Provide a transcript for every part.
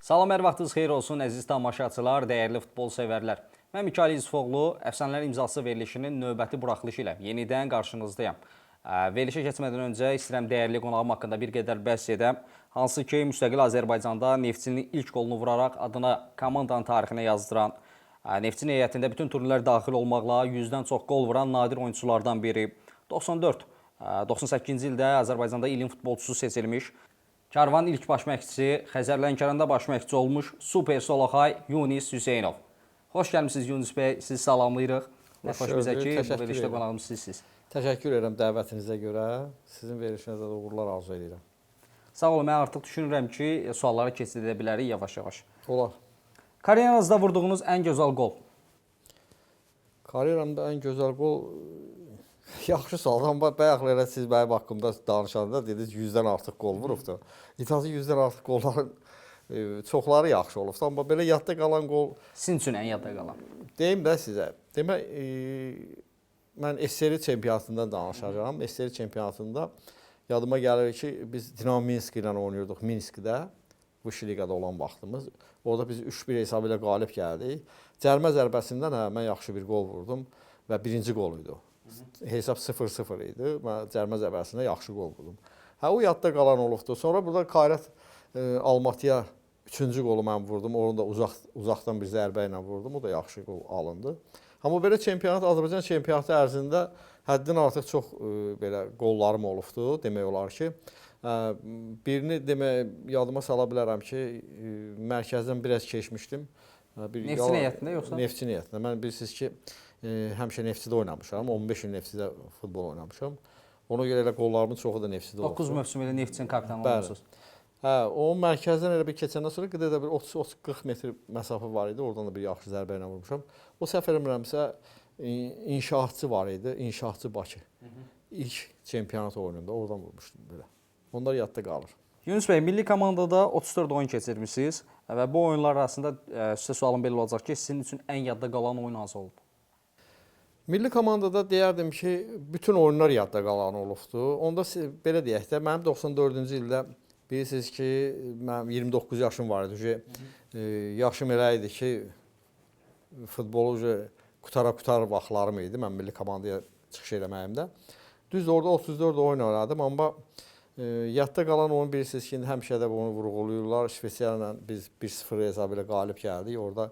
Salam, hər vaxtınız xeyir olsun, əziz tamaşaçılar, dəyərli futbol sevərlər. Mən Mikayıl Yusufoğlu, Əfsanələr İmzası verilişinin növbəti buraxılışı ilə yenidən qarşınızdayım. Verilişə keçmədən öncə istəyirəm dəyərli qonağım haqqında bir qədər bəhs edəm. Hansı ki, müstəqil Azərbaycanda Neftçinin ilk qolunu vuraraq adına komandanın tarixinə yazdıran, Neftçinin heyətində bütün turnirlər daxil olmaqla 100-dən çox qol vuran nadir oyunculardan biri. 94-98-ci ildə Azərbaycanda ilin futbolçusu seçilmiş. Karvanın ilk baş məşqçisi, Xəzər Lənkəranda baş məşqçi olmuş Super Solaxay Yunis Hüseynov. Xoş gəlmisiniz Yunis bəy, sizi salamlayırıq. Nə xoş bizə ki, bu verilişdə qonağımız sizsiniz. Təşəkkür edirəm dəvətinizə görə. Sizin verilişinizə də uğurlar arzu edirəm. Sağ olun, mən artıq düşünürəm ki, suallara keçid edə bilərik yavaş-yavaş. Olar. Karyeranızda vurduğunuz ən gözəl qol? Karyeramda ən gözəl qol yaxşı sualdır, amma bayaq elə siz mənim haqqımda danışanda dediniz 100-dən artıq qol vurubdu. İnsansı 100-dən artıq qolların çoxları yaxşı olubdu, amma belə yadda qalan qol... Sizin üçün ən yadda qalan? Deyim də sizə. Demək, mən SSR çempionatından danışacağam. SSR çempionatında yadıma gəlir ki, biz Dinamo Minsk ilə oynuyorduk Minskdə. Vış liqada olan vaxtımız. Orada biz 3-1 hesabı ilə qalib gəldik. Cərmə zərbəsindən mən yaxşı bir qol vurdum və birinci qol idi. Hesab 0-0 idi. Mən cərmə zərbəsində yaxşı qol vurdum. O yadda qalan olubdu. Sonra burada Qayrət Almatıya 3-cü qolu mən vurdum. Onu da uzaqdan bir zərbə ilə vurdum. O da yaxşı qol alındı. Amma belə çempionat, Azərbaycan çempionatı ərzində həddən artıq çox belə qollarım olubdu. Demək olar ki, birini yadıma sala bilərəm ki, mərkəzdən biraz keçmişdim. Neftçinin heyətində yoxsa? Neftçinin heyətində. Mən bilirsiniz ki, həmişə Neftçidə oynamışam. 15 il Neftçidə futbol oynamışam. Ona görə elə qollarımın çoxu da Neftçidə oldu. 9 mövsüm ilə Neftçinin kapitanı olmuşsunuz. O mərkəzdən elə bir keçəndən sonra qıdada bir 30-40 metr məsafə var idi. Oradan da bir yaxşı zərbə ilə vurmuşam. O səhv eləmirəmsə inşaatçı var idi. İnşaatçı Bakı. İlk çempionat oyununda oradan vurmuşdum belə. Onlar yadda qalır. Yunus bəy, milli komandada 34 oyun keçirmişsiniz və bu oyunlar arasında sizə sualım belə olacaq ki, sizin üçün ən yadda qalan oyun hansı oldu? Milli komandada deyərdim ki, bütün oyunlar yadda qalan olubdu. Onda belə deyək də, mənim 94-cü ildə bilirsiniz ki, mənim 29 yaşım var idi. Yaşım elə idi ki, futbolu qutara vaxtlarım idi. Mən milli komandaya çıxış eləməyimdə. Düz orada 34 oyun oynadım, amma yadda qalan oyun bilirsiniz ki, həmişə də bunu vurğuluyurlar. Şvetsiyayla biz 1-0 hesabı ilə qalib gəldik. Orada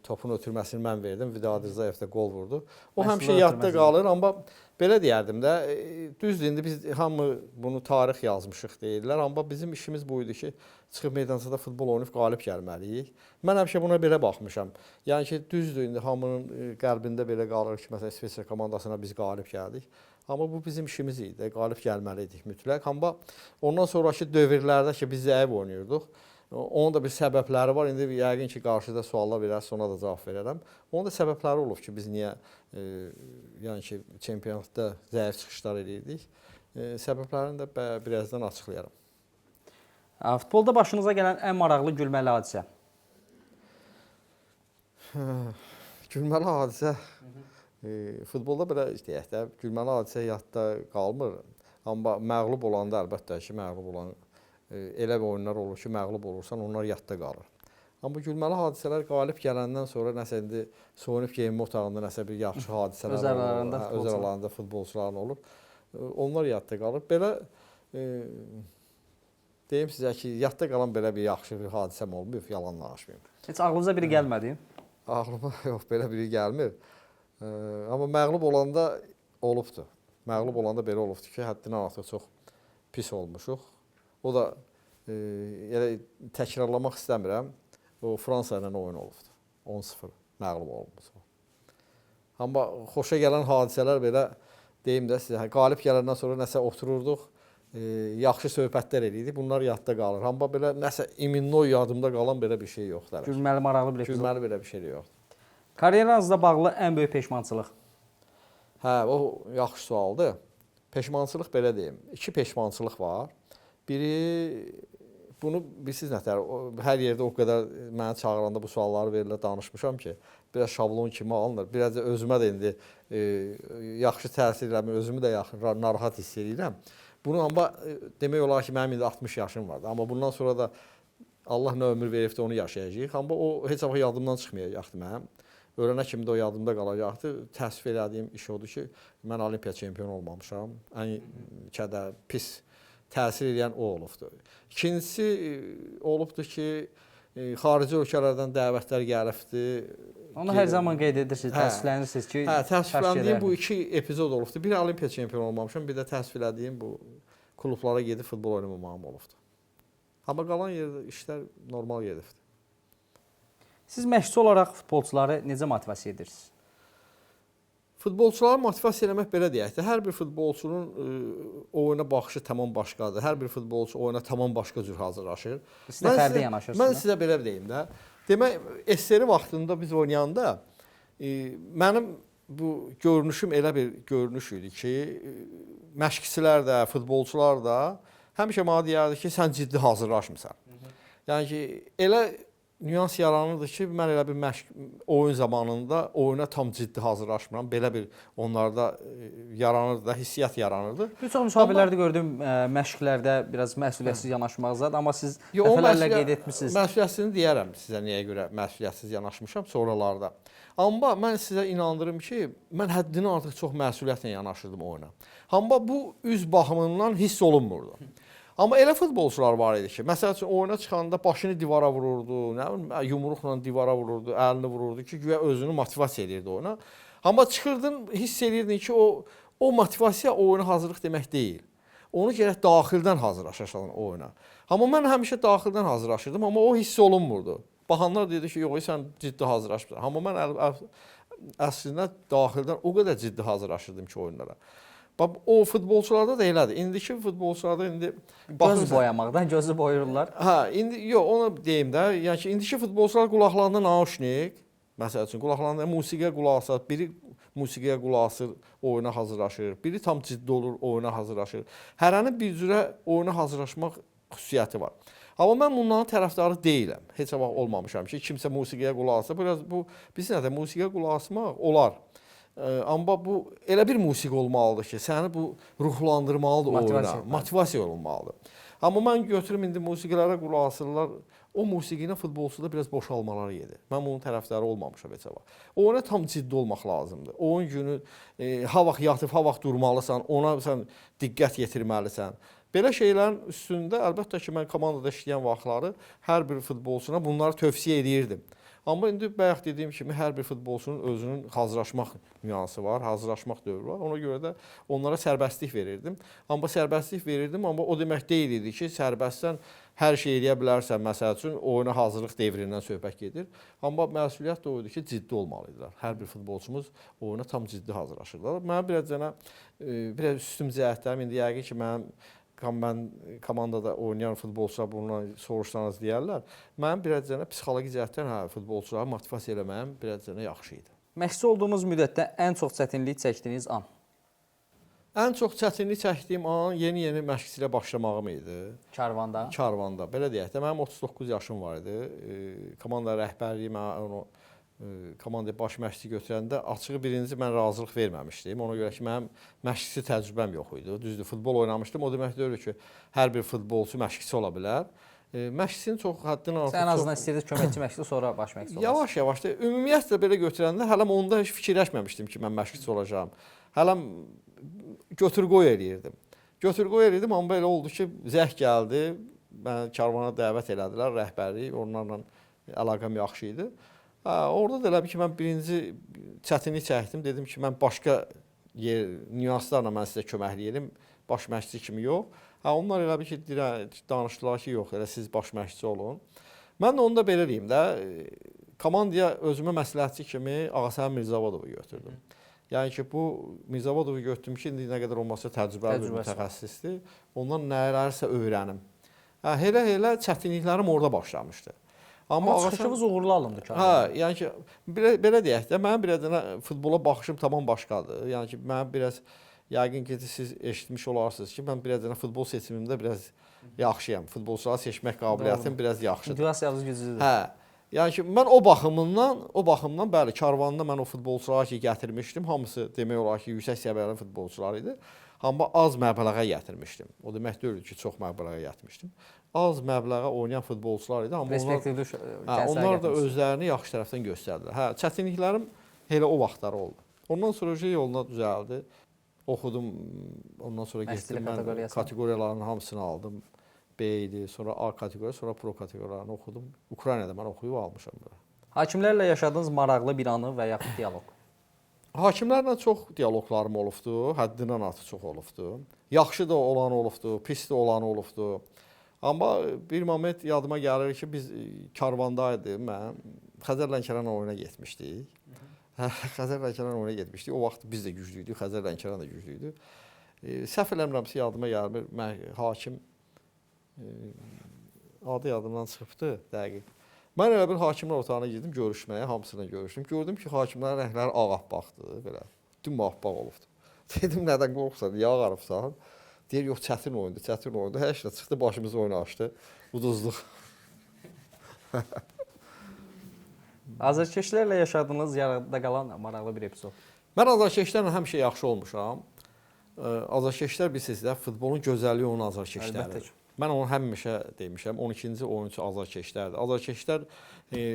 topun ötürməsini mən verdim. Vidal Rzayev də qol vurdu. O həmişə yadda qalır, amma belə deyərdim də, düzdür, indi biz hamı bunu tarix yazmışıq deyirlər, amma bizim işimiz bu idi ki, çıxıb meydançada futbol oynayıb qalib gəlməliyik. Mən həmişə buna belə baxmışam. Yəni ki, düzdür, indi hamının qəlbində belə qalır ki, məsələn, İsveçrə komandasına biz qalib gəldik. Amma bu bizim işimiz idi, qalib gəlməliydik mütləq. Amma ondan sonraki dövrlərdə ki, biz zəif oynayırdıq. Onun da bir səbəbləri var. İndi yəqin ki, qarşıda suallar verərsə, ona da cavab verərəm. Onun da səbəbləri olub ki, biz niyə yəni ki, çempionatda zəif çıxışlar edirdik. Səbəblərini də birazdan açıqlayaram. Futbolda başınıza gələn ən maraqlı gülməli hadisə? Gülməli hadisə, futbolda belə deyək də, gülməli hadisə yadda qalmır. Amma məğlub olanda əlbəttə ki, məğlub olan elə bir oyunlar olur ki, məğlub olursan, onlar yadda qalır. Amma gülməli hadisələr qalib gələndən sonra nəsə indi soyunub geyinmə otağında nəsə bir yaxşı hadisələr olur, öz aralarında futbolçuların olur. Onlar yadda qalır. Belə deyim sizə ki, yadda qalan belə bir yaxşı bir hadisəm olmuyor, yalan danışmayayım. Heç ağlınıza biri gəlmədi? Ağlıma yox, belə biri gəlmir. Amma məğlub olanda olubdu. Məğlub olanda belə olubdu ki, həddindən artıq çox pis olmuşuq. O da elə təkrarlamaq istəmirəm. O Fransa ilə oyun olubdu. 10-0 məğlub olmuşuq. Amma xoşa gələn hadisələr belə deyim də sizə, qalib gələndən sonra nəsə otururduq, yaxşı söhbətlər edirdik. Bunlar yadda qalır. Amma belə nəsə iminnoy yadımda qalan belə bir şey yoxdur. Gülməli, maraqlı bir epizod. Gülməli belə bir şey yoxdur. Karyeranızla bağlı ən böyük peşmançılıq? O yaxşı sualdır. Peşmançılıq belə deyim. 2 peşmançılıq var. Biri, bunu bilirsiniz nətər, hər yerdə o qədər mənə çağıranda bu sualları verirlər, danışmışam ki, biraz şablon kimi alınır. Biraz da özümə də indi yaxşı təsir eləmir, özümü də narahat hiss edirəm. Bunu amma demək olar ki, mənim indi 60 yaşım vardı. Amma bundan sonra da Allah nə ömür veribsə onu yaşayacağıq. Amma o heç vaxt yadımdan çıxmayacaqdı mənim. Ölənə kimi də o yadımda qalacaqdı. Təəssüf elədiyim iş odur ki, mən Olimpiya çempionu olmamışam. Ən pis təsir edən o olubdu. İkincisi olubdu ki, xarici ölkələrdən dəvətlər gəlibdi. Onu hər zaman qeyd edirsiniz, təəssüflənirsiniz ki, təəssüfləndiyim bu iki epizod olubdu. Bir Olimpiya çempionu olmamışam, bir də təəssüf elədiyim bu klublara gedib futbol oynamamağım olubdu. Amma qalan yerdə işlər normal gedibdi. Siz məşqçi olaraq futbolçuları necə motivasiya edirsiniz? Futbolçuları motivasiya eləmək belə deyək də, hər bir futbolçunun oyuna baxışı tamam başqadır. Hər bir futbolçu oyuna tamam başqa cür hazırlaşır. Siz də fərdi yanaşırsınız. Mən sizə belə deyim də. Demək, SSR vaxtında biz oynayanda mənim bu görünüşüm elə bir görünüş idi ki, məşqçilər də, futbolçular da həmişə mənə deyərdi ki, sən ciddi hazırlaşmısan. Yəni ki, elə nüans yaranırdı ki, mən elə bir oyun zamanında oyuna tam ciddi hazırlaşmıram. Belə bir onlarda yaranırdı da, hissiyat yaranırdı. Bir çox müsahibələrdə gördüm, məşqlərdə biraz məsuliyyətsiz yanaşmaqzadır, amma siz dəfələrlə qeyd etmişsiniz. Məsuliyyətsizini deyərəm sizə niyə görə məsuliyyətsiz yanaşmışam sonralarda. Amma mən sizə inandırım ki, mən həddindən artıq çox məsuliyyətlə yanaşırdım oyuna. Amma bu üz baxımından hiss olunmurdu. Amma elə futbolçular var idi ki, məsəl üçün oyuna çıxanda başını divara vururdu, nə bilim, yumruqla divara vururdu, əlini vururdu ki, güya özünü motivasiya edirdi oyuna. Amma çıxırdın, hiss edirdin ki, o motivasiya oyuna hazırlıq demək deyil. Onu gərək daxildən hazırlaşasan oyuna. Amma mən həmişə daxildən hazırlaşırdım, amma o hiss olunmurdu. Baxanlar dedi ki, yox, sən ciddi hazırlaşmısan. Amma mən əslində daxildən o qədər ciddi hazırlaşırdım ki, oyunlara. O futbolçularda da elədir. İndiki futbolçularda indi göz boyamaqdan gözü boyurlar. Hə, indi yox, onu deyim də. Yəni ki, indiki futbolçular qulaqlarında naushnik, məsəl üçün qulaqlarında musiqiyə qulaq asır, biri musiqiyə qulaq asır, oyuna hazırlaşır, biri tam ciddi olur, oyuna hazırlaşır. Hərənin bir cürə oyuna hazırlaşmaq xüsusiyyəti var. Amma mən bunların tərəfdarı deyiləm. Heç vaxt olmamışam ki, kimsə musiqiyə qulaq asır. Biraz bu bilirsən də musiqiyə qulaq asmaq olar. Amma bu elə bir musiqi olmalıdır ki, səni bu ruhlandırmalıdır oyuna, motivasiya olmalıdır. Amma mən götürüm indi musiqilərə qulaq asırlar, o musiqini futbolçuda biraz boşalmaları gedir. Mən bunun tərəfdarı olmamışam heç vaxt. Oyuna tam ciddi olmaq lazımdır. Oyun günü ha vaxt yatıb, ha vaxt durmalısan, ona sən diqqət yetirməlisən. Belə şeylərin üstündə əlbəttə ki, mən komandada işləyən vaxtları hər bir futbolçuna bunları tövsiyə edirdim. Amma indi bayaq dediyim kimi hər bir futbolçunun özünün hazırlaşmaq nüansı var, hazırlaşmaq dövrü var. Ona görə də onlara sərbəstlik verirdim. Amma sərbəstlik verirdim, amma o demək deyil idi ki, sərbəstsən hər şey eləyə bilərsən. Məsəl üçün oyuna hazırlıq devrindən söhbət gedir. Amma məsuliyyət də o idi ki, ciddi olmalıdırlar. Hər bir futbolçumuz oyuna tam ciddi hazırlaşırlar. Mənim biraz üstün cəhətlərim indi yəqin ki, mən komandada oynayan futbolçular bundan soruşsanız deyərlər. Mənim biraz psixoloji cəhətdən futbolçuları motivasiya eləməyim biraz yaxşı idi. Məşqçi olduğunuz müddətdə ən çox çətinlik çəkdiyiniz an? Ən çox çətinlik çəkdiyim an yeni məşqçi ilə başlamağım idi. Karvanda? Karvanda. Belə deyək də, mənim 39 yaşım var idi. Komanda rəhbərliyi mən onu komandaya baş məşqçi götürəndə açığı birinci mən razılıq verməmişdim. Ona görə ki, mənim məşqçi təcrübəm yox idi. Düzdür, futbol oynamışdım. O demək deyil ki, hər bir futbolçu məşqçi ola bilər. Məşqçinin çox həddindən artıq. Sən ən azından istəyirdiniz köməkçi məşqçi, sonra baş məşqçi olasınız. Yavaş-yavaş da ümumiyyətlə belə götürəndə hələm onda heç fikirləşməmişdim ki, mən məşqçi olacağam. Hələm götür-qoy eləyirdim. Götür-qoy eləyirdim, amma belə oldu ki, zəng gəldi. Məni karvana dəvət elədilər, rəhbərlik, onlarla əlaqəm yaxşı idi. Orada da elə ki, mən birinci çətinlik çəkdim. Dedim ki, mən başqa nüanslarla mən sizə köməkləyim, baş məşqçi kimi yox. Onlar elə ki, danışdılar ki, yox, elə siz baş məşqçi olun. Mən də onu da belə deyim də, komandaya özümə məsləhətçi kimi Ağasəmən Mirzavadovu götürdüm. Yəni ki, bu Mirzavadovu götürdüm ki, indi nə qədər olmasa təcrübəli bir mütəxəssisdir. Ondan nələrsə öyrənim. Elə çətinliklərim orada başlamışdı. Amma çıxışınız uğurlu alındı ki. Yəni ki, belə deyək də, mənim biraz futbola baxışım tamam başqadır. Yəni ki, mən biraz yəqin ki, siz eşitmiş olarsınız ki, mən biraz futbol seçimimdə biraz yaxşıyam. Futbolçuları seçmək qabiliyyətim biraz yaxşıdır. Motivasiyanız güclüdür. Yəni ki, mən o baxımdan bəli, karvanında mən o futbolçuları ki, gətirmişdim. Hamısı demək olar ki, yüksək səviyyəli futbolçular idi. Amma az məbləğə gətirmişdim. O demək deyil ki, çox məbləğə gətirmişdim. Az məbləğə oynayan futbolçular idi, amma Perspektivli onlar da özlərini yaxşı tərəfdən göstərdilər. Hə, çətinliklərim elə o vaxtlar oldu. Ondan sonra yoluna düzəldi. Oxudum, ondan sonra getdim mən kateqoriyaların hamısını aldım. B idi, sonra A kateqoriya, sonra pro kateqoriyalarını oxudum. Ukraynada mən oxuyub almışam bura. Hakimlərlə yaşadığınız maraqlı bir anı və yaxud dialoq. Hakimlərlə çox dialoqlarım olubdu, həddindən artıq çox olubdu. Yaxşı da olan olubdu, pis də olan olubdu. Amma bir moment yadıma gəlir ki, biz karvandaydı, mən Xəzər Lənkəran oyuna getmişdik. Xəzər Lənkəran oyuna getmişdik. O vaxt biz də güclüydük, Xəzər Lənkəran da güclüydü. Səhv eləmirəmsə yadıma gəlmir, hakim adı yadımdan çıxıbdı dəqiq. Mən elə bir hakimlər otağına girdim görüşməyə, hamısıyla görüşdüm. Gördüm ki, hakimlərin rəngləri ağappaqdır, belə. Düm ağappaq olubdu. Dedim, nədən qorxsan, niyə ağarıbsan? Deyir, yox, çətin oyundu, çətin oyundu. Hər şey çıxdı, başımızı oyunu açdı, uduzduq. Azərkeşlərlə yaşadığınız yarıda qalan maraqlı bir epizod. Mən azərkeşlərlə həmişə yaxşı olmuşam. Azərkeşlər bilirsiniz də, futbolun gözəlliyi onun azərkeşləridir. Mən onu həmişə demişəm, 12-ci oyunçu azərkeşlərdir. Azərkeşlər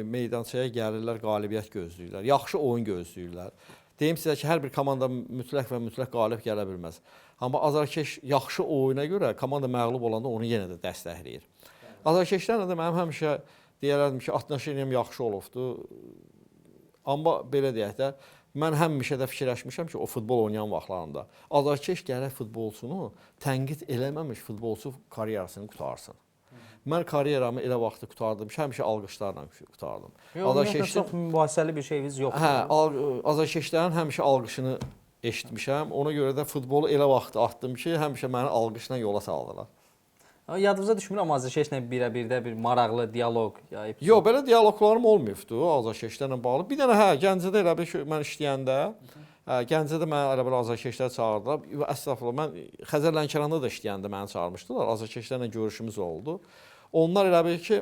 meydançaya gəlirlər, qalibiyyət gözləyirlər, yaxşı oyun gözləyirlər. Deyim sizə ki, hər bir komanda mütləq və mütləq qalib gələ bilməz. Amma azərkeş yaxşı oyuna görə komanda məğlub olanda onu yenə də dəstəkləyir. Azərkeşlərlə də mənim həmişə deyərdim ki, atnaşıram yaxşı olubdu. Amma belə deyək də, mən həmişə də fikirləşmişəm ki, o futbol oynayan vaxtlarında azərkeş gərək futbolçunu tənqid eləməmiş futbolçu karyerasını qutarsın. Mən karyeramı elə vaxtı qutardım ki, həmişə alqışlarla qutardım. Çox mübahisəli bir şeyiniz yoxdur. Hə, azərkeşlərin həmişə alqışını eşitmişəm. Ona görə də futbolu elə vaxt atdım ki, həmişə məni alqışla yola saldılar. Yadınıza düşmür amma Azərkeşlə birə-birdə bir maraqlı dialoq ya epizod? Yox, belə dialoqlarım olmayıbdı Azərkeşlərlə bağlı. Bir dənə Gəncədə elə bir mən işləyəndə, Gəncədə mənə elə bir Azərkeşlər çağırdılar. Əslində mən Xəzər Lənkəranda da işləyəndə məni çağırmışdılar. Azərkeşlərlə görüşümüz oldu. Onlar elə bir ki,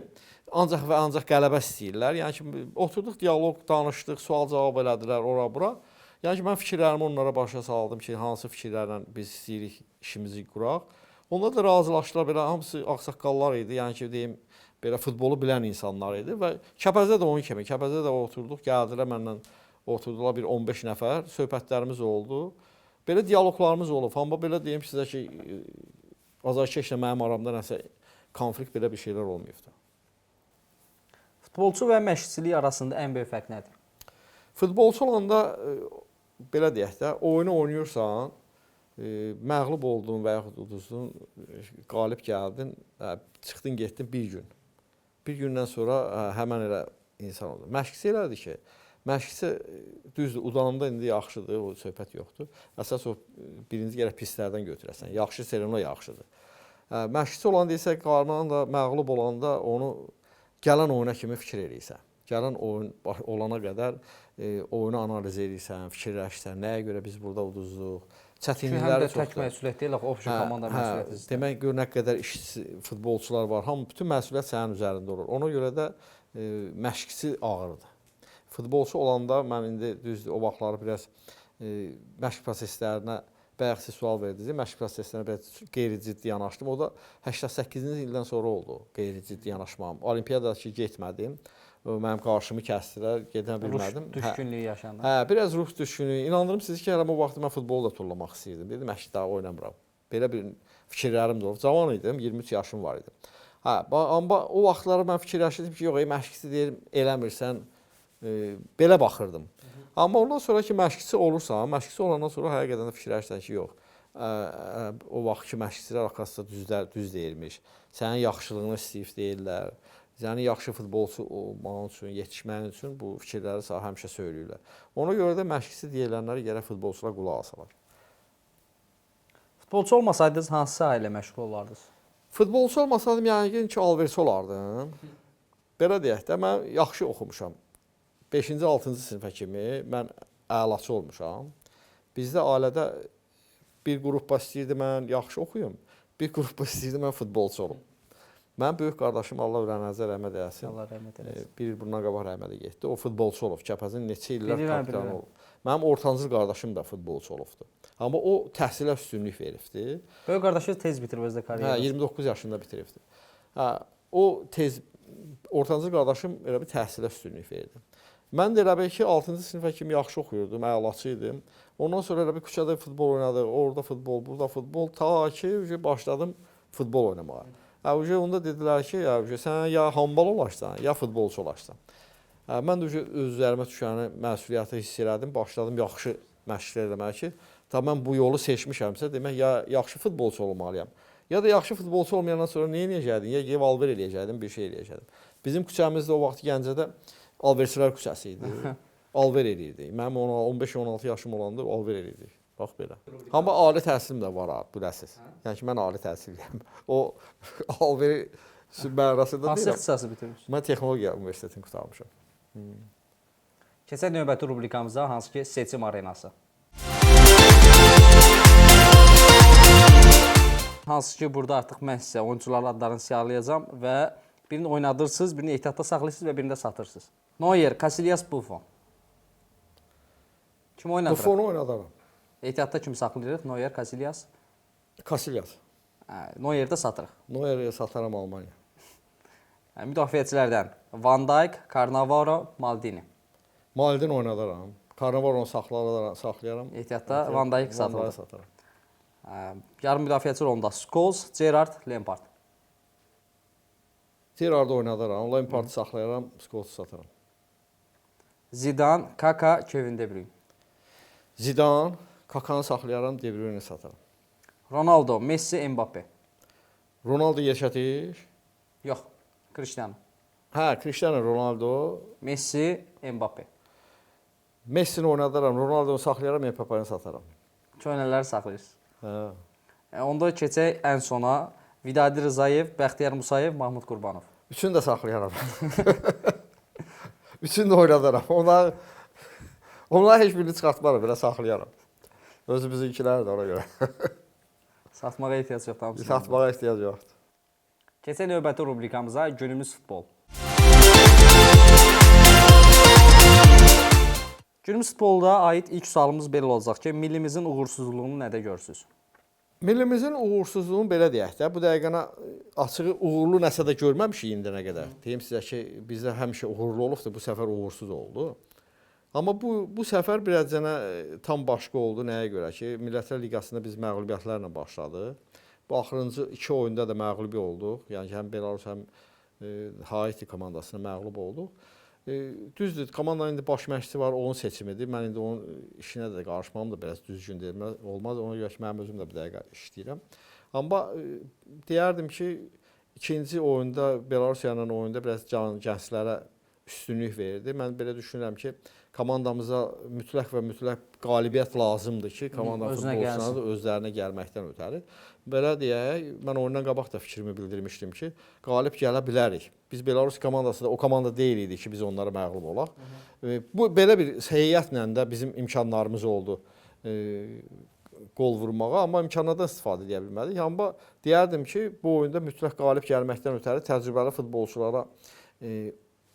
ancaq və ancaq qələbə istəyirlər. Yəni ki, oturduq, dialoq danışdıq, sual-cavab elədilər ora-bura. Yəni ki, mən fikirlərimi onlara başa saldım ki, hansı fikirlərlə biz istəyirik işimizi quraq. Onlar da razılaşdılar, belə hamısı ağsaqqallar idi, yəni ki, deyim, belə futbolu bilən insanlar idi və Kəpəzdə də onun kimi, Kəpəzdə də oturduq, gəldilər mənlə, oturdular bir 15 nəfər, söhbətlərimiz oldu. Belə dialoqlarımız olub, amma belə deyim sizə ki, Azərkeşlə mənim aramda nəsə konflikt belə bir şeylər olmayıbdı. Futbolçu və məşqçilik arasında ən böyük fərq nədir? Futbolçu olanda, belə deyək də, oyunu oynayırsan, məğlub oldun və yaxud uduzdun, qalib gəldin, çıxdın, getdin bir gün. Bir gündən sonra həmən elə insan oldu. Məşqçi elədir ki, məşqçi düzdür, udanda indi yaxşıdır, o söhbət yoxdur. Əsas o birinci gərək pislərdən götürəsən. Yaxşı serimlə yaxşıdır. Məşqçi olan deyirsə, qarmanın da məğlub olanda onu gələn oyuna kimi fikir eləyirsən. Gələn oyun olana qədər oyunu analiz edirsən, fikirləşsən, nəyə görə biz burada uduzduq. Çətinlikləri çoxdur. Tək məsuliyyət deyil, ofşor komanda məsuliyyətidir. Demək gör nə qədər futbolçular var, bütün məsuliyyət sənin üzərində olur. Ona görə də məşqçi ağırdır. Futbolçu olanda mən indi düzdür o vaxtları biraz məşq proseslərinə bayaq siz sual verdiniz, məşq proseslərinə biraz qeyri-ciddi yanaşdım. O da 88-ci ildən sonra oldu qeyri-ciddi yanaşmam. Olimpiyada ki getmədim. Mənim qarşımı kəsdilər, gedə bilmədim. Ruh düşkünlüyü yaşandı. Biraz ruh düşkünlüyü. İnandırım sizi ki, o vaxt mən futbolu da turlamaq istəyirdim. Dedim, məşq daha oynamıram. Belə bir fikirlərim də oldu. Cavan idim, 23 yaşım var idi. Amma o vaxtları mən fikirləşirdim ki, yox, məşqçi deyir, eləmirsən, belə baxırdım. Amma ondan sonraki məşqçi olursan, məşqçi olandan sonra həqiqətən də fikirləşirsən ki, yox, o vaxtki məşqçilər arxasında düz deyirmiş. Sənin yaxşılığını istəyib deyirlər. Yəni yaxşı futbolçu olmağın üçün, yetişməyin üçün bu fikirləri sənə həmişə söyləyirlər. Ona görə də məşqçi deyilənləri gərək futbolçulara qulaq asalar. Futbolçu olmasaydınız hansı sahə ilə məşğul olardınız? Futbolçu olmasaydım yəqin ki, alverçi olardım. Belə deyək də, mən yaxşı oxumuşam. 5-ci, 6-cı sinifə kimi mən əlaçı olmuşam. Bizdə ailədə bir qrupda istəyirdi mən yaxşı oxuyum, bir qrupda istəyirdi mən futbolçu olum. Mənim böyük qardaşım Allah ürənəzə rəhmət eləsin. Allah rəhmət eləsin. Bir il bundan qabaq rəhmətə getdi. O futbolçu olub. Kəpəzin neçə illər Bilirəm, kapitanı bilirəm. olub. Mənim ortancıl qardaşım da futbolçu olubdu. Amma o təhsilə üstünlük veribdi. Böyük qardaşı tez bitirib özdə karyerası. 29 yaşında bitiribdi. O tez ortancıl qardaşım elə bir təhsilə üstünlük verdi. Mən də elə bil ki 6-cı sinifə kimi yaxşı oxuyurdum, əlaçı idim. Ondan sonra elə bir küçədə futbol oynadıq, orada futbol, burada futbol, ta ki başladım futbol oynamağa. Onda dedilər ki, sən ya handbal olarsan, ya futbolçu olarsan. Mən də öz üzərimə düşəni məsuliyyəti hiss elədim, başladım yaxşı məşqlər eləməyə ki, mən bu yolu seçmişəmsə, demək ya yaxşı futbolçu olmalıyam. Ya da yaxşı futbolçu olmayandan sonra nə edəcəkdim? Ya ev alver eləyəcəkdim, bir şey eləyəcəkdim. Bizim küçəmizdə o vaxt Gəncədə Alverçilər küçəsi idi. Alver eləyirdik. Mənim 15-16 yaşım olanda alver eləyirdik. Bax belə. Amma ali təhsilim də var, biləsiniz. Yəni ki, mən ali təhsilliyəm. O alver mənasında Hansı deyirəm. ixtisası bitirmişsiniz? Mən Texnologiya Universitetini qurtarmışam. Keçək növbəti rubrikamıza, hansı ki seçim arenası. Hansı ki burada artıq mən sizə oyunçuların adlarını siyahlayacağam və birini oynadırsınız, birini ehtiyatda saxlayırsınız və birini də satırsınız. Neuer, Casillas, Buffon. Kim oynadır? Buffonu oynadaram. Ehtiyatda kimi saxlayırıq? Neuer, Casillas. Casillas. Neuer'i də satırıq. Neuer'i sataram Almaniya. Müdafiəçilərdən Van Dijk, Cannavaro, Maldini. Maldini oynadaram. Cannavaro'nu saxlayaram. Ehtiyatda Van Dijk Van Dijk'i satılır. sataram. Yarım müdafiəçi rolunda Scholes, Gerrard, Lampard. Gerrard'ı oynadaram. Lampard'ı saxlayaram, Scholes'u sataram. Zidane, Kaka, Kevin De Bruyne. Zidane, Kakanı saxlayaram, De Bruyne'i sataram. Ronaldo, Messi, Mbappe. Ronaldo yaşatır. Yox, Cristiano. Cristiano Ronaldo. Messi, Mbappe. Messi'ni oynadaram, Ronaldo'nu saxlayaram, Mbappe'ni sataram. Köynələri saxlayırsınız. Onda keçək ən sona. Vidadi Rzayev, Bəxtiyar Musayev, Mahmud Qurbanov. Üçünü də saxlayaram. Üçünü də oynadaram. Onlar heç birini çıxartmaram, belə saxlayaram. Özümüzünkiləri də ona görə. Satmağa ehtiyac yoxdur. hamısını. Satmağa ehtiyac yoxdur. Keçək növbəti rubrikamıza, günümüz futbol. Günümüz futbolda aid ilk sualımız belə olacaq ki, millimizin uğursuzluğunu nədə görürsünüz? Millimizin uğursuzluğunu belə deyək də, bu dəqiqə açığı uğurlu nəsə də görməmişik indiyənə qədər. Deyim sizə ki, bizdə həmişə uğurlu olubdur, bu səfər uğursuz oldu. Amma bu səfər biraz tam başqa oldu. Nəyə görə ki, Millətlər Liqasında biz məğlubiyyətlərlə başladıq. Bu axırıncı 2 oyunda da məğlubi olduq. Yəni həm Belarus, həm Haiti komandasına məğlub olduq. Düzdür, komandanın indi baş məşqçisi var, onun seçimidir. Mən indi onun işinə də qarışmam da biraz düzgün deyil. Olmaz, ona görə ki, mənim özüm də bir dəqiqə işləyirəm. Amma deyərdim ki, ikinci oyunda, Belarusiyanın oyunda biraz gənclərə üstünlük verirdi. Mən belə düşünürəm ki, komandamıza mütləq və mütləq qalibiyyət lazımdır ki, komanda futbolçularına da özlərinə gəlməkdən ötəri. Belə deyək, mən oyundan qabaq da fikrimi bildirmişdim ki, qalib gələ bilərik. Biz Belarus komandası da o komanda deyil idi ki, biz onlara məğlub olaq. Bu belə bir heyətlə də bizim imkanlarımız oldu qol vurmağa, amma imkanlardan istifadə edə bilmədik. Amma deyərdim ki, bu oyunda mütləq qalib gəlməkdən ötəri təcrübəli futbolçulara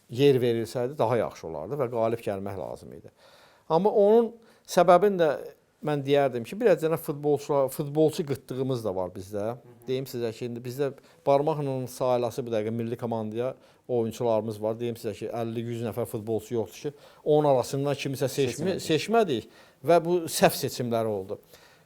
yer verilsəydi daha yaxşı olardı və qalib gəlmək lazım idi. Amma onun səbəbini də mən deyərdim ki, biraz futbolçu qıtlığımız da var bizdə. Deyim sizə ki, indi bizdə barmaqla sayılası bu dəqiqə milli komandaya oyunçularımız var. Deyim sizə ki, 50-100 nəfər futbolçu yoxdur ki, onun arasından kimisə seçmədik və bu səhv seçimləri oldu.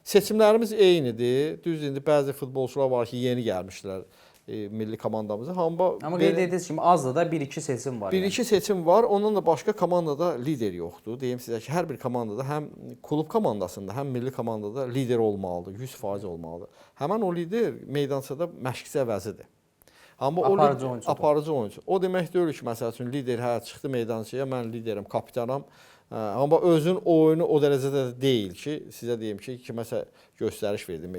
Seçimlərimiz eynidir. Düzdür, indi bəzi futbolçular var ki, yeni gəlmişdilər milli komandamıza. Amma qeyd etdiyiniz kimi az da 1-2 seçim var. 1-2 seçim var. Ondan da başqa komandada lider yoxdur. Deyim sizə ki, hər bir komandada həm klub komandasında, həm milli komandada lider olmalıdır, 100% olmalıdır. Həmin o lider meydançada məşqçi əvəzidir. Amma aparıcı oyunçu. O demək deyil ki, məsəl üçün lider çıxdı meydançaya, mən liderim, kapitanam. Amma özün oyunu o dərəcədə də deyil ki, sizə deyim ki, kiməsə göstəriş verdi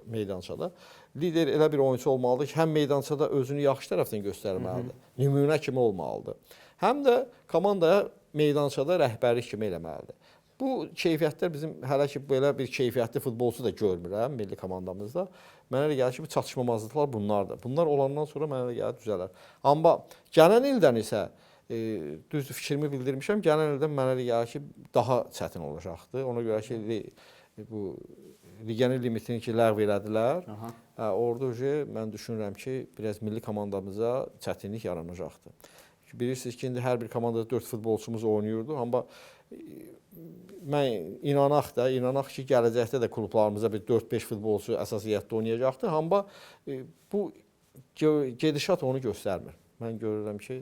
meydançada. Lider elə bir oyunçu olmalıdır ki, həm meydançada özünü yaxşı tərəfdən göstərməlidir, nümunə kimi olmalıdır. Həm də komandaya meydançada rəhbərlik kimi eləməlidir. Bu keyfiyyətlər bizim hələ ki belə bir keyfiyyətli futbolçu da görmürəm milli komandamızda. Mənə elə gəlir ki, bu çatışmamazlıqlar bunlardır. Bunlar olandan sonra mənə elə gəlir düzələr. Amma gələn ildən isə düz fikrimi bildirmişəm. Gələn ildən mənə elə gəlir ki, daha çətin olacaqdı. Ona görə ki, bu legioner limitini ki ləğv elədilər. Orada mən düşünürəm ki, biraz milli komandamıza çətinlik yaranacaqdı. Bilirsiniz ki, indi hər bir komandada 4 futbolçumuz oynayırdı, amma mən inanaq ki, gələcəkdə də klublarımıza bir 4-5 futbolçu əsas heyətdə oynayacaqdı, amma bu gedişat onu göstərmir. Mən görürəm ki,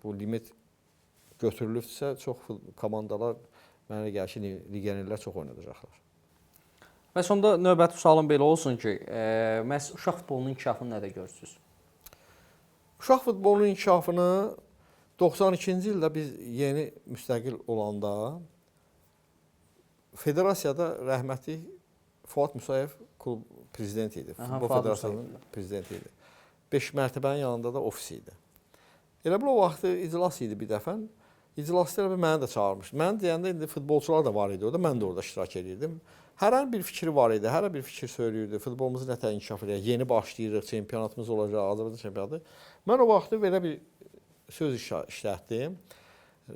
bu limit götürülübsə, çox komandalar mənə gəlir ki, legionerlər çox oynadacaqlar. Və sonda növbəti sualım belə olsun ki, məhz uşaq futbolunun inkişafını nədə görürsünüz? Uşaq futbolunun inkişafını 92-ci ildə biz yeni müstəqil olanda federasiyada rəhmətli Fuad Musayev klub prezidenti idi. Futbol Federasiyasının prezidenti idi. 5 mərtəbənin yanında da ofis idi. Elə bil o vaxtı iclas idi bir dəfə. İclasda məni də çağırmışdı. Mən deyəndə indi futbolçular da var idi orada. Mən də orada iştirak edirdim. Hər bir fikri var idi. Hər bir fikir söyləyirdi. Futbolumuzu nətər inkişaf edək? Yeni başlayırıq, çempionatımız olacaq, Azərbaycan çempionatı. Mən o vaxtı belə bir söz işlətdim.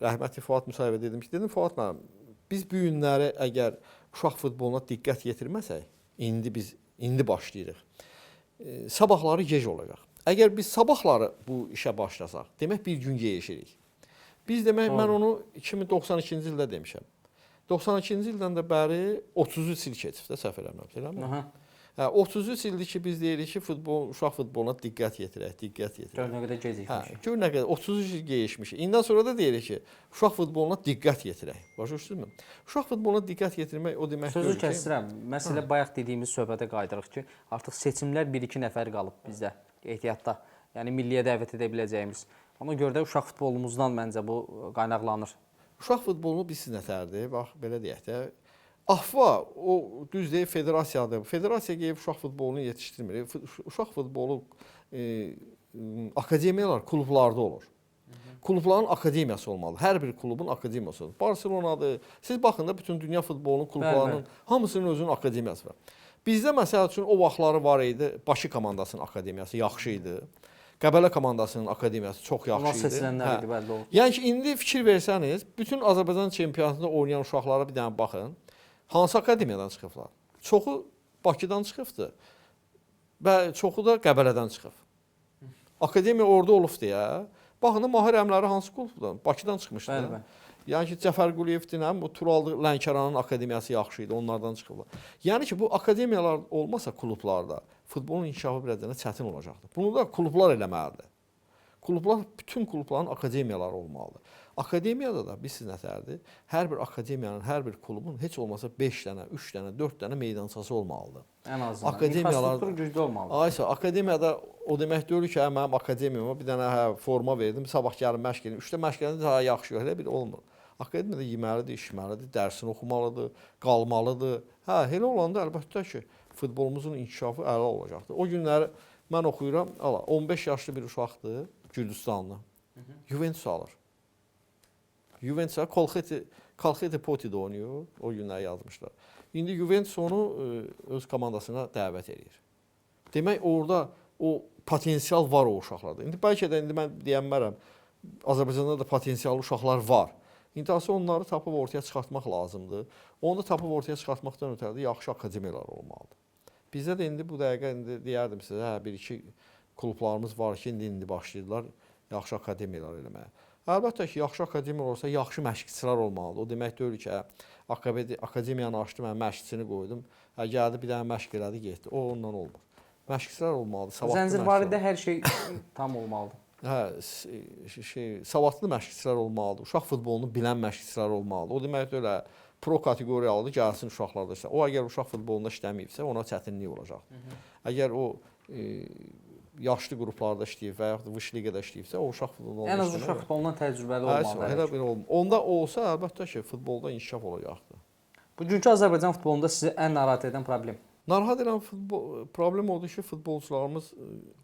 Rəhmətli Fuad Musayevə dedim ki, Fuad müəllim, biz bu günləri əgər uşaq futboluna diqqət yetirməsək, indi başlayırıq. Sabahları gec olacaq. Əgər biz sabahları bu işə başlasaq, demək bir gün gecişirik. Biz demək, mən onu 2092-ci ildə demişəm. 92-ci ildən də bəri 33 il keçib də səhv eləmirəm. 33 ildir ki, biz deyirik ki, uşaq futboluna diqqət yetirək. Gör nə qədər gecikmişik. Gör nə qədər 33 il gecikmişik. İndən sonra da deyirik ki, uşaq futboluna diqqət yetirək. Başa düşdünüzmü? Uşaq futboluna diqqət yetirmək o demək deyil ki, sözü kəsirəm. Məsələ bayaq dediyimiz söhbətə qayıdırıq ki, artıq seçimlər 1-2 nəfər qalıb bizdə ehtiyatda. Yəni milliyə dəvət edə biləcəyimiz. Ona görə də uşaq futbolumuzdan məncə bu qaynaqlanır. Uşaq futbolunu biz nətərdir? Bax, belə deyək də. AFFA, o düz deyil, federasiyadır. Federasiya gəlib uşaq futbolunu yetişdirmir. Uşaq futbolu akademiyalar klublarda olur. Klubların akademiyası olmalı. Hər bir klubun akademiyası olur. Barcelonadır. Siz baxın da bütün dünya futbolunun klublarının hamısının özünün akademiyası var. Bizdə məsəl üçün o vaxtları var idi. Bakı komandasının akademiyası yaxşı idi. Qəbələ komandasının akademiyası çox yaxşı idi. Onlar seçilənlər idi, bəlli oldu. Yəni ki, indi fikir versəniz, bütün Azərbaycan çempionatında oynayan uşaqlara bir dənə baxın. Hansı akademiyadan çıxıblar? Çoxu Bakıdan çıxıbdır və çoxu da Qəbələdən çıxıb. Akademiya orada olub deyə. Baxın, Mahir Əmləri hansı klubdan? Bakıdan çıxmışdı. Bəli. Yəni ki, Cəfər Quliyevdir, bu Tural Lənkəranın akademiyası yaxşı idi, onlardan çıxıblar. Yəni ki, bu akademiyalar olmasa klublarda futbolun inkişafı biraz çətin olacaqdır. Bunu da klublar eləməlidir. Bütün klubların akademiyaları olmalıdır. Akademiyada da biz nətərdir? Hər bir akademiyanın, hər bir klubun heç olmasa 5 dənə, 3 dənə, 4 dənə meydançası olmalıdır. Ən azından. İnfrastruktur güclü olmalıdır. Aysa, akademiyada o demək deyil ki, mənim akademiyama bir dənə forma verdim, sabah gəlin məşq edin. 3 də məşq edin, daha yaxşı, elə bir olmur. Akademiyada yeməlidir, içməlidir, dərsini oxumalıdır, qalmalıdır. Elə olanda əlbəttə ki, futbolumuzun inkişafı əla olacaqdır. O günləri mən oxuyuram, 15 yaşlı bir uşaqdır, Gürcüstanlı. Juventus alır. Juventus Kolxeti Poti'də oynayır, o günləri yazmışlar. İndi Juventus onu öz komandasına dəvət edir. Demək, orada o potensial var o uşaqlarda. İndi bəlkə də indi mən deyənmərəm, Azərbaycanda da potensiallı uşaqlar var. İndi onları tapıb ortaya çıxartmaq lazımdır. Onu da tapıb ortaya çıxartmaqdan ötəri yaxşı akademiyalar olmalıdır. Bizdə də indi bu dəqiqə deyərdim sizə, bir-iki klublarımız var ki, indi başlayırlar yaxşı akademiyalar eləməyə. Əlbəttə ki, yaxşı akademiya olsa, yaxşı məşqçilər olmalıdır. O demək deyil ki, akademiyanı açdım, mən məşqçini qoydum, gəldi bir dənə məşq elədi, getdi. O ondan olmur. Məşqçilər olmalıdır. Zəncirvarıda hər şey tam olmalıdır. Savadlı məşqçilər olmalıdır. Uşaq futbolunu bilən məşqçilər olmalıdır. O demək deyil, pro kateqoriyalıdır, gəlsin uşaqlarda işlə. O, əgər uşaq futbolunda işləməyibsə, ona çətinlik olacaqdır. Əgər o yaşlı qruplarda işləyib və yaxud da Viş liqada işləyibsə, o uşaq futbolunda ən az uşaq futbolundan təcrübəli olmalıdır. Onda olsa, əlbəttə ki, futbolda inkişaf olacaqdır. Bugünkü Azərbaycan futbolunda sizi ən narahat edən problem? Narahat edən problem odur ki, futbolçularımız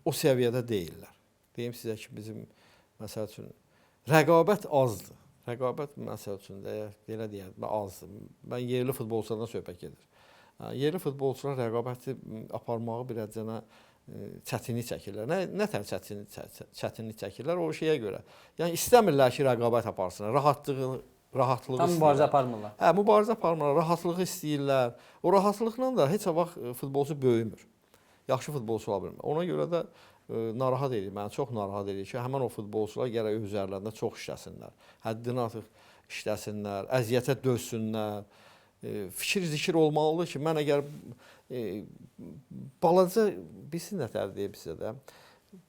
o səviyyədə deyillər. Deyim sizə ki, bizim məsəl üçün rəqabət azdır. Rəqabət məsəl üçün də belə deyək, azdır. Mən yerli futbolçulardan söhbət gedir. Yerli futbolçular rəqabəti aparmağı birəcənə çətinlik çəkirlər. Nə tər çətinlik çəkirlər? O şeyə görə. Yəni istəmirlər ki, rəqabət aparsınlar. Rahatlığı tam mübarizə aparmırlar. Hə, mübarizə aparmırlar, rahatlığı istəyirlər. O rahatlıqla da heç vaxt futbolçu böyümür. Yaxşı futbolçu ola bilmir. Ona görə də narahat edir. Məni çox narahat edir ki, həmin o futbolçular gərək öz üzərlərində çox işləsinlər. Həddindən artıq işləsinlər, əziyyətə dözsünlər. Fikir olmalıdır ki, mən əgər balaca bilsin nətər deyib sizə də,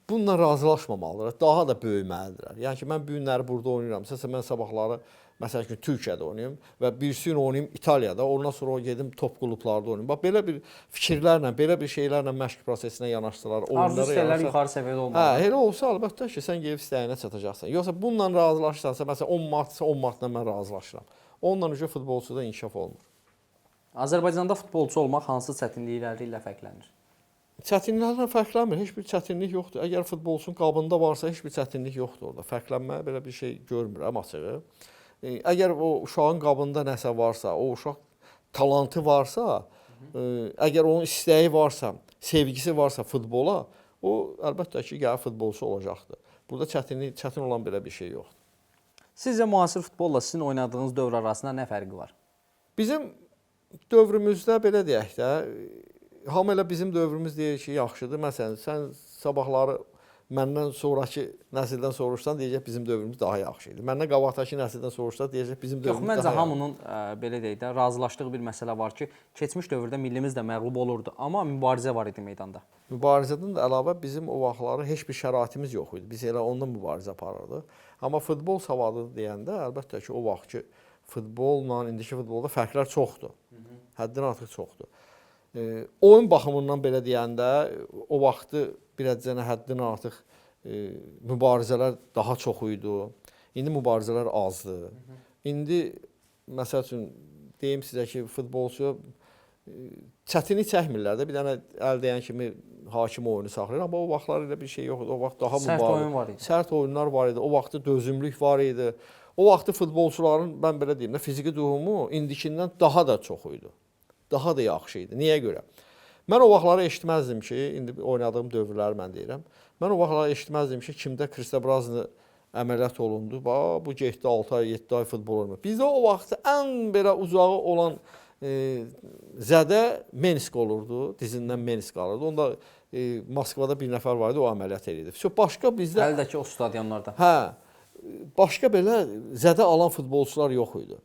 bununla razılaşmamalıdır, daha da böyüməlidirlər. Yəni ki, mən bu günləri burada oynayıram. Mən sabahları məsələn ki, Türkiyədə oynayım və birisi gün oynayım İtaliyada, ondan sonra gedim top klublarda oynayım. Bax, belə bir fikirlərlə, belə bir şeylərlə məşq prosesinə yanaşdılar. Arzu istəklər yuxarı səviyyədə olmalı. Hə, elə olsa əlbəttə ki, sən gedib istəyinə çatacaqsan. Yoxsa bununla razılaşırsansa, məsələn 10 manatsa 10 manatla mən razılaşıram. Onunla üzə futbolçuda inkişaf olmur. Azərbaycanda futbolçu olmaq hansı çətinlikləri ilə fərqlənir? Çətinliklərlə fərqlənmir, heç bir çətinlik yoxdur. Əgər futbolçunun qabında varsa, heç bir çətinlik yoxdur orada. Fərqlənməyə belə bir şey görmürəm açığı. Əgər o uşağın qabında nəsə varsa, o uşaq talantı varsa, əgər onun istəyi varsa, sevgisi varsa futbola, o əlbəttə ki, gəlib futbolçu olacaqdır. Burada çətin olan belə bir şey yoxdur. Sizcə müasir futbolla sizin oynadığınız dövr arasında nə fərqi var? Bizim dövrümüzdə belə deyək də, hamı elə bizim dövrümüz deyir ki, yaxşıdır. Məsələn, sən sabahları məndən sonraki nəsildən soruşsan, deyəcək bizim dövrümüz daha yaxşı idi. Məndən qabaqdakı nəsildən soruşsan, deyəcək bizim dövrümüz daha yaxşı idi. Yox, məncə hamının belə deyək də, razılaşdığı bir məsələ var ki, keçmiş dövrdə millimiz də məğlub olurdu, amma mübarizə var idi meydanda. Mübarizədən də əlavə bizim o vaxtları heç bir şəraitimiz yox idi. Biz elə ondan mübarizə aparırdıq. Amma futbol savadı deyəndə, əlbəttə ki, o vaxtki futbolla indiki futbolda fərqlər çoxdur. Həddindən artıq çoxdur. Oyun baxımından belə deyəndə, o vaxtı birəcənə həddindən artıq mübarizələr daha çox idi. İndi mübarizələr azdır. İndi məsəl üçün deyim sizə ki, futbolçuya çətinlik çəkmirlər də. Bir dənə əl dəyən kimi hakim oyunu saxlayır, amma o vaxtlar elə bir şey yox idi. O vaxt daha sərt oyun var idi. Sərt oyunlar var idi. O vaxtı dözümlük var idi. O vaxtı futbolçuların mən belə deyim də fiziki durumu indikindən daha da çox idi. Daha da yaxşı idi. Niyə görə? Mən o vaxtları eşitməzdim ki, indi oynadığım dövrləri mən deyirəm. Mən o vaxtları eşitməzdim ki, kimdə Kristobrazni əməliyyat olundu. Bax, bu getdi 6 ay, 7 ay futbol oynayır. Bizdə o vaxt ən belə uzağı olan zədə menisk olurdu. Dizindən menisk alırdı. Onda Moskvada bir nəfər var idi, o əməliyyat edirdi. Başqa bizdə Əldəki o stadionlarda. Hə. Başqa belə zədə alan futbolçular yox idi.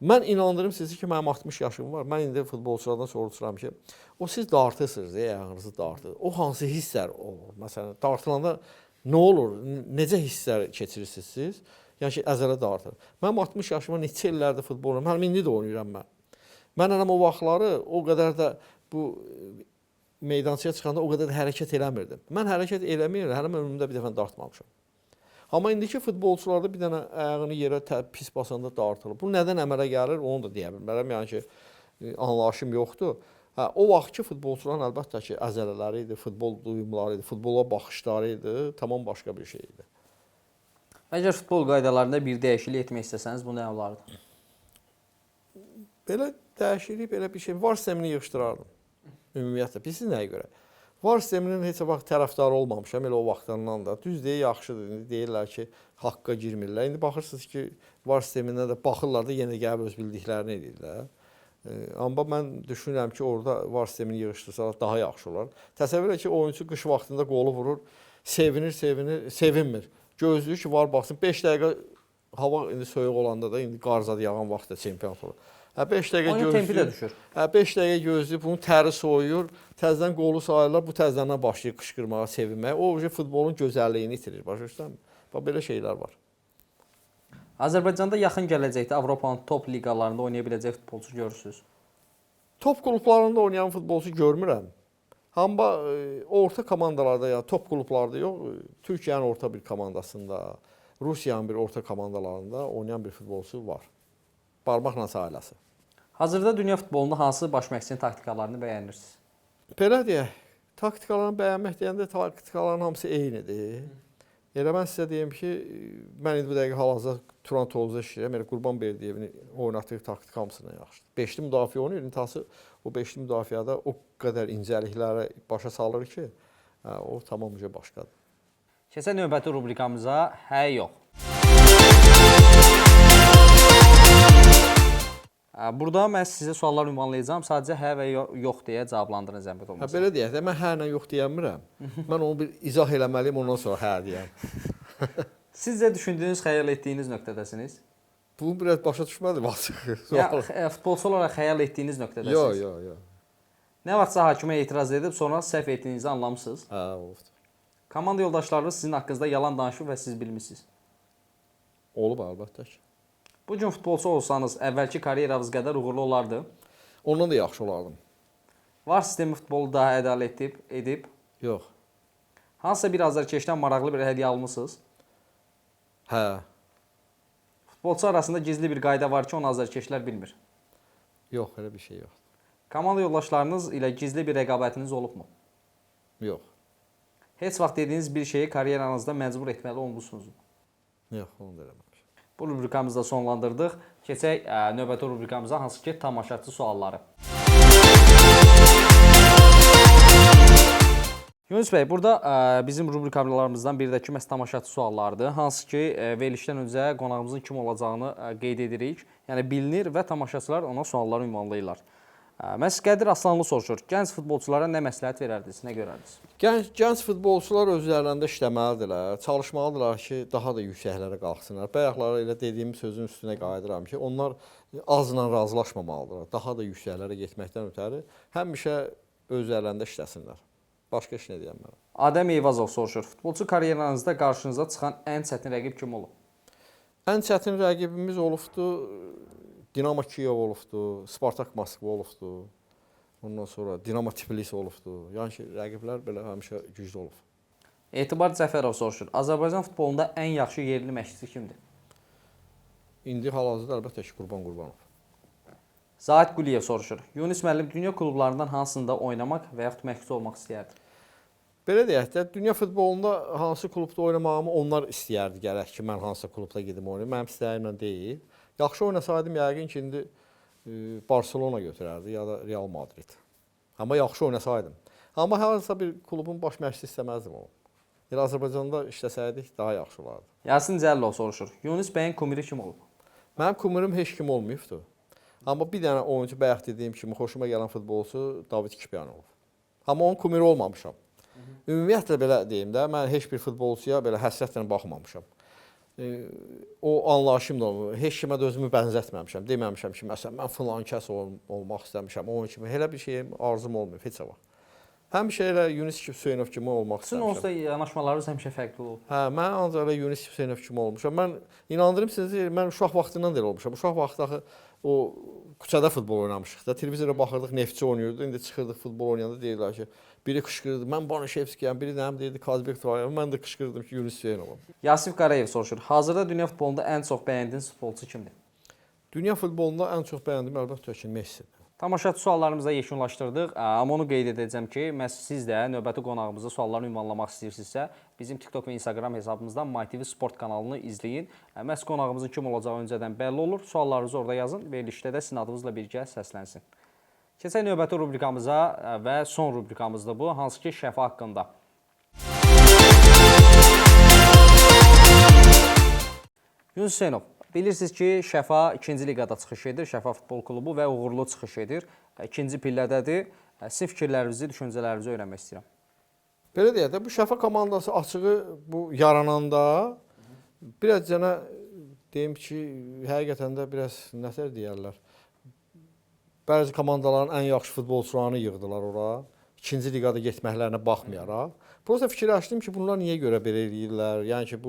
Mən inandırım sizi ki, mənim 60 yaşım var. Mən indi futbolçulardan soruşuram ki, o siz dartırsınız, ayağınızı dartır. O hansı hisslər olur? Məsələn, dartılanda nə olur? Necə hisslər keçirirsiniz siz? Yəni ki, əzələ dartır. Mənim 60 yaşıma neçə illərdir futbol oynayıram. Həm indi də oynayıram mən. Mən o vaxtları o qədər də bu meydançaya çıxanda o qədər də hərəkət eləmirdim. Mən hərəkət eləmirəm, hələ ömrümdə bir dəfə dartmamışam. Amma indiki futbolçularda bir dənə ayağını yerə pis basanda dartılır. Bu nədən əmələ gəlir, onu da deyə bilmərəm. Yəni ki, anlayışım yoxdur. Hə, o vaxtki futbolçuların əlbəttə ki, əzələləri idi, futbol duyumları idi, futbola baxışları idi, tamam başqa bir şey idi. Əgər futbol qaydalarında bir dəyişiklik etmək istəsəniz, bu nə olardı? Belə dəyişiklik, belə bir şey var sistemini yığışdırardım. Ümumiyyətlə, bilirsiniz nəyə görə? VAR sisteminin heç vaxt tərəfdarı olmamışam, elə o vaxtdan da. Düz deyə yaxşıdır. İndi deyirlər ki, haqqa girmirlər. İndi baxırsınız ki, VAR sisteminə də baxırlar da yenə gəlib öz bildiklərini edirlər. Amma mən düşünürəm ki, orada VAR sistemini yığışdırsalar daha yaxşı olar. Təsəvvür et ki, oyunçu qış vaxtında qolu vurur, sevinmir. Gözləyir ki, VAR baxsın. 5 dəqiqə hava indi soyuq olanda da, indi qar zad yağan vaxtda çempionat olur. 5 dəqiqə oyunun tempi də düşür. 5 dəqiqə gözləyir, bunun təri soyuyur, təzədən qolu sayırlar, bu təzədən başlayır qışqırmağa, sevinməyə. O futbolun gözəlliyini itirir, başa düşürsən? Bax belə şeylər var. Azərbaycanda yaxın gələcəkdə Avropanın top liqalarında oynaya biləcək futbolçu görürsüz? Top klublarında oynayan futbolçu görmürəm. Amma orta komandalarda ya top klublarda yox, Türkiyənin orta bir komandasında, Rusiyanın bir orta komandalarında oynayan bir futbolçu var. Barmaqla sayılasın. Hazırda dünya futbolunda hansı baş məşqçinin taktikalarını bəyənirsiniz? Belə deyək, taktikalarını bəyənmək deyəndə taktikaların hamısı eynidir. Elə mən sizə deyim ki, mən indi bu dəqiqə hal-hazırda Turan Toluzda işləyirəm. Elə Qurbanberdiyevin oynatdığı taktik hamısından yaxşıdır. Beşli müdafiə oynayır. İntihası o beşli müdafiədə o qədər incəlikləri başa salır ki, o tamamilə başqadır. Keçək növbəti rubrikamıza hə yox. Burada mən sizə suallar ünvanlayacağam. Sadəcə hə və yox deyə cavablandırın zəhmət olmasa. Belə deyək də, mən hə ilə yox deyəmirəm. Mən onu bir izah eləməliyim, ondan sonra hə deyəm. Sizcə düşündüyünüz, xəyal etdiyiniz nöqtədəsiniz? Bu biraz başa düşmədim açıq. Futbolçu olaraq xəyal etdiyiniz nöqtədəsiniz? Yox. Nə vaxtsa hakimə etiraz edib, sonra səhv etdiyinizi anlamısınız? Hə, oldu. Komanda yoldaşlarınız sizin haqqınızda yalan danışıb və siz bilmirsiniz. Olub əlbəttə ki. Bu gün futbolçu olsanız, əvvəlki karyeranız qədər uğurlu olardı. Ondan da yaxşı olardım. VAR sistemi futbolu daha ədalətli edib. Yox. Hansısa bir azarkeşdən maraqlı bir hədiyyə almısınız? Hə. Futbolçu arasında gizli bir qayda var ki, onu azarkeşlər bilmir. Yox, elə bir şey yox. Komanda yoldaşlarınız ilə gizli bir rəqabətiniz olubmu? Yox. Heç vaxt dediyiniz bir şeyi karyeranızda məcbur etməli olmusunuz? Yox, onu da eləməmişəm. Bu rubrikamızı da sonlandırdıq. Keçək növbəti rubrikamıza, hansı ki tamaşaçı sualları. Yunus bəy, burada bizim rubrikalarımızdan biri də ki, məhz tamaşaçı suallarıdır. Hansı ki, verilişdən öncə qonağımızın kim olacağını qeyd edirik. Yəni bilinir və tamaşaçılar ona sualları ünvanlayırlar. Məhz Qədir Aslanlı soruşur, gənc futbolçulara nə məsləhət verərdiniz, nə görərdiniz? Gənc futbolçular özlərində işləməlidirlər, çalışmalıdırlar ki, daha da yüksəklərə qalxsınlar. Bayaqları elə dediyim sözün üstünə qayıdıram ki, onlar azla razılaşmamalıdırlar. Daha da yüksəklərə getməkdən ötəri həmişə özlərində işləsinlər. Başqa iş nə deyəm mən? Adəm Eyvazov soruşur, futbolçu karyeranızda qarşınıza çıxan ən çətin rəqib kim olub? Ən çətin rəqibimiz olubdu, Dinamo Kiyev olubdu, Spartak Moskva olubdu. Ondan sonra Dinamo Tbilisi olubdu. Yəni ki, rəqiblər belə həmişə güclü olub. Etibar Cəfərov soruşur, Azərbaycan futbolunda ən yaxşı yerli məşqçi kimdir? İndi hal-hazırda əlbəttə ki, Qurbanov. Zahid Quliyev soruşur, Yunus müəllim dünya klublarından hansında oynamaq və yaxud məşqçi olmaq istəyərdi? Belə deyək də, dünya futbolunda hansı klubda oynamağımı onlar istəyərdi gərək ki, mən hansısa klubda gedim oynayım. Mənim istəyimlə deyil. Yaxşı oynasaydım yəqin ki, indi Barcelona götürərdi ya da Real Madrid. Amma yaxşı oynasaydım. Amma hansısa bir klubun baş məşqçisi istəməzdim onu. Elə Azərbaycanda işləsəydik daha yaxşı olardı. Yasin Cəllov soruşur, Yunus bəyin kumiri kim olub? Mənim kumurum heç kim olmayıbdı. Amma bir dənə oyuncu bayaq dediyim kimi xoşuma gələn futbolçu David Kipyan olub. Amma onun kumiri olmamışam. Ümumiyyətlə belə deyim də, mən heç bir futbolçuya belə həsrətlə baxmamışam. O anlayışımla heç kimə də özümü bənzətməmişəm. Deməmişəm ki, məsələn, mən filan kəs olmaq istəmişəm, onun kimi. Elə bir şeyim, arzum olmuyor, heç vaxt. Həmişə elə Yunus Hüseynov kimi olmaq Sizin istəmişəm. onsuz da yanaşmalarınız həmişə fərqli olub. Hə, mən ancaq elə Yunus Hüseynov kimi olmuşam. Mən inandırım sizi, mən uşaq vaxtından da elə olmuşam. Uşaq vaxtı axı o küçədə futbol oynamışıq da, televizora baxırdıq, Neftçi oynayırdı. İndi çıxırdıq futbol oynayanda deyirlər ki, biri qışqırırdı, mən Banışevskiyəm, biri də deyirdi Kazbek Turayevəm. Mən də qışqırdım ki, Yunus Hüseynovum. Yasif Qarayev soruşur, hazırda dünya futbolunda ən çox bəyəndiyiniz futbolçu kimdir? Dünya futbolunda ən çox bəyəndiyim əlbəttə ki, Messidir. Tamaşaçı suallarımızı da yekunlaşdırdıq. Amma onu qeyd edəcəm ki, məhz siz də növbəti qonağımızı suallarını ünvanlamaq istəyirsinizsə, bizim TikTok və Instagram hesabımızdan MyTV Sport kanalını izləyin. Məhz qonağımızın kim olacağı öncədən bəlli olur. Suallarınızı orada yazın. Verilişdə də sizin adınızla birgə səslənsin. Keçək növbəti rubrikamıza və son rubrikamızdır bu, hansı ki şəfa haqqında. Yunus Hüseynov, bilirsiniz ki, Şəfa 2-ci liqada çıxış edir, Şəfa Futbol Klubu və uğurlu çıxış edir. 2-ci pillədədir. Sizin fikirlərinizi, düşüncələrinizi öyrənmək istəyirəm. Belə deyək də, bu Şəfa komandası açığı bu yarananda biraz cənə deyim ki, həqiqətən də biraz nətər deyərlər. Bəzi komandaların ən yaxşı futbolçularını yığdılar ora. 2-ci liqada getməklərinə baxmayaraq. Prosta fikirləşdim ki, bunlar niyə görə belə eləyirlər? Yəni ki,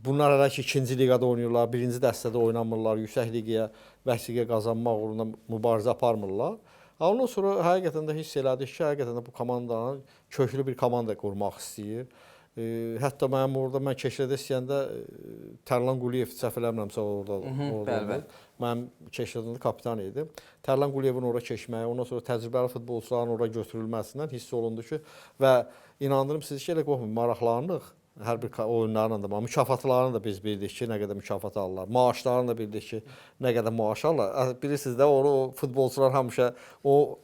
bunlar hələ ki 2-ci liqada oynayırlar, 1-ci dəstədə oynamırlar, yüksək liqaya vəsiqə qazanmaq uğrunda mübarizə aparmırlar. Ondan sonra həqiqətən də hiss elədik ki, həqiqətən də bu komandanın köklü bir komanda qurmaq istəyir. Hətta mən Keşrədə istəyəndə Tərlan Quliyev səhv eləmirəmsə orada. Mənim Keşrədəndə kapitan idi. Tərlan Quliyevin ora keçməyi, ondan sonra təcrübəli futbolçuların ora götürülməsindən hiss olundu ki, və inandırım siz ki, elə qoxmayın, maraqlanırıq. Hər bir oyunlarla da, mükafatlarını da biz bildik ki, nə qədər mükafat alırlar. Maaşlarını da bildik ki, nə qədər maaş alırlar. Bilirsiniz də, onu futbolçular həmişə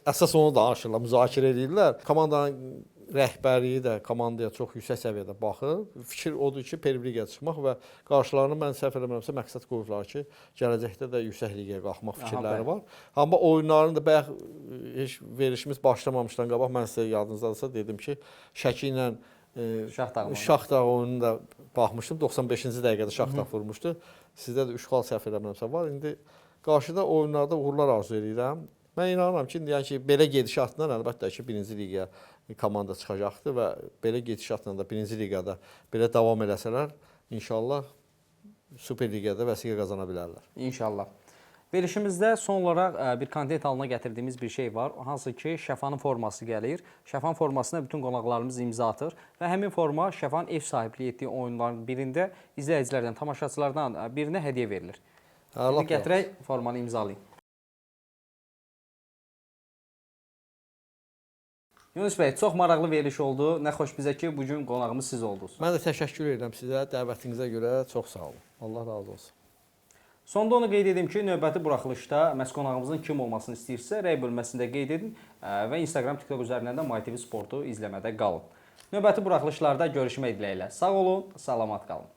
əsas onu danışırlar, müzakirə edirlər. Komandanın rəhbərliyi də komandaya çox yüksək səviyyədə baxır. Fikir odur ki, Premyer Liqaya çıxmaq və qarşılarına mən səhv eləmirəmsə məqsəd qoyublar ki, gələcəkdə də yüksək liqaya qalxmaq fikirləri var. Amma oyunlarını da bayaq heç verilişimiz başlamamışdan qabaq mən sizə yadınızdadırsa dedim ki, Şəki ilə Şaxtar oyununu da baxmışdım. 95-ci dəqiqədə Şaxtar vurmuşdu. Sizdə də 3 xal səhv eləmirəmsə var. İndi qarşıda oyunlarda uğurlar arzu edirəm. Mən inanıram ki, yəni belə gedişatla əlbəttə ki, birinci liqaya komanda çıxacaqdır və belə gedişatla da birinci liqada belə davam eləsələr, inşallah Super Liqada vəsiqə qazana bilərlər. İnşallah. Verilişimizdə son olaraq bir kontent halına gətirdiyimiz bir şey var. Hansı ki, Şəfanın forması gəlir. Şəfan formasına bütün qonaqlarımız imza atır və həmin forma Şəfan ev sahibliyi etdiyi oyunların birində izləyicilərdən, tamaşaçılardan birinə hədiyyə verilir. İndi gətirək formanı imzalayın. Yunus bəy, çox maraqlı veriliş oldu. Nə xoş bizə ki, bugün qonağımız siz oldunuz. Mən də təşəkkür edirəm sizə, dəvətinizə görə çox sağ olun. Allah razı olsun. Sonda onu qeyd edim ki, növbəti buraxılışda məhz qonağımızın kim olmasını istəyirsə, rəy bölməsində qeyd edin və Instagram, TikTok üzərindən də MyTV Sportu izləmədə qalın. Növbəti buraxılışlarda görüşmək diləyilə. Sağ olun, salamat qalın.